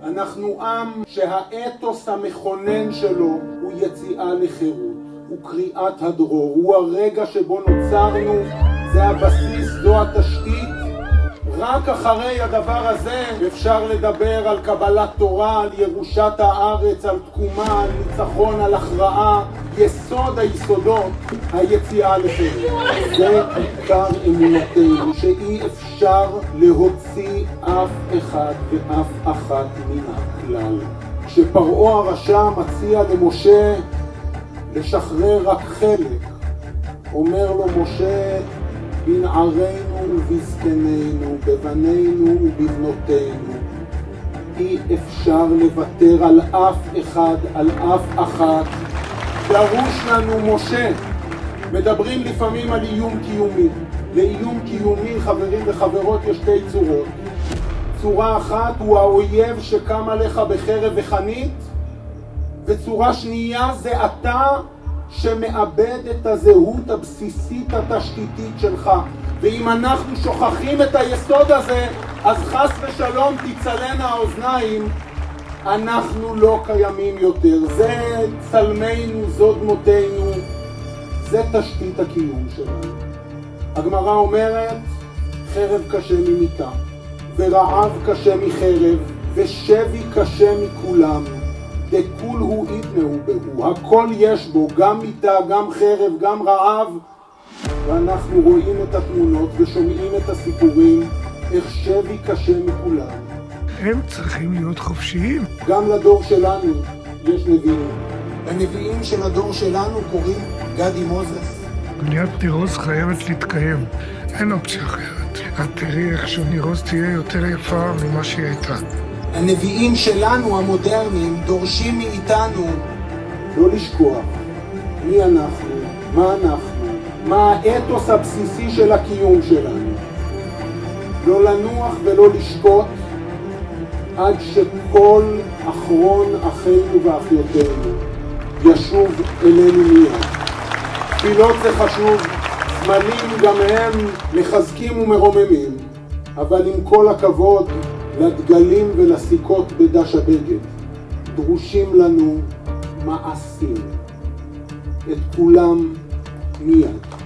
אנחנו עם שהאתוס המכונן שלו הוא יציאה לחירות, הוא קריאת הדרור, הוא הרגע שבו נוצרנו, זה הבסיס, זו התשתית. רק אחרי הדבר הזה אפשר לדבר על קבלת תורה, על ירושת הארץ, על תקומה, על ניצחון, על הכרעה, יסוד היסודות, היציאה לחירות. זה עיקר אמונתנו, שאי אפשר להוציא אף אחד ואף אחת מן הכלל. כשפרעה הרשע מציע למשה לשחרר רק חלק, אומר לו משה, בנערינו ובזקנינו, בבנינו ובבנותינו, אי אפשר לוותר על אף אחד, על אף אחת. דרוש לנו משה. מדברים לפעמים על איום קיומי. לאיום קיומי, חברים וחברות, יש שתי צורות. צורה אחת הוא האויב שקם עליך בחרב וחנית, וצורה שנייה זה אתה שמאבד את הזהות הבסיסית התשתיתית שלך. ואם אנחנו שוכחים את היסוד הזה, אז חס ושלום תצלנה האוזניים, אנחנו לא קיימים יותר. זה צלמנו, זו דמותנו, זה תשתית הקיום שלנו. הגמרא אומרת, חרב קשה ממיתה, ורעב קשה מחרב, ושבי קשה מכולם. דכול הוא איתנהו בהו, הכל יש בו, גם מיטה, גם חרב, גם רעב. ואנחנו רואים את התמונות ושומעים את הסיפורים, איך שבי קשה מכולם. הם צריכים להיות חופשיים. גם לדור שלנו יש נביאים. הנביאים של הדור שלנו קוראים גדי מוזס. בניית תירוש חייבת להתקיים, אין אופציה אחרת. את תראי איך שתירוש תהיה יותר יפה ממה שהיא הייתה. הנביאים שלנו המודרניים דורשים מאיתנו לא לשכוח מי אנחנו, מה האתוס הבסיסי של הקיום שלנו. לא לנוח ולא לשקוט עד שכל אחרון אחינו ואחיותינו ישוב אלינו מיד. תפילות זה חשוב, סמלים גם הם מחזקים ומרוממים, אבל עם כל הכבוד לדגלים ולסיכות בדש הבגד, דרושים לנו מעשים, את כולם מיד.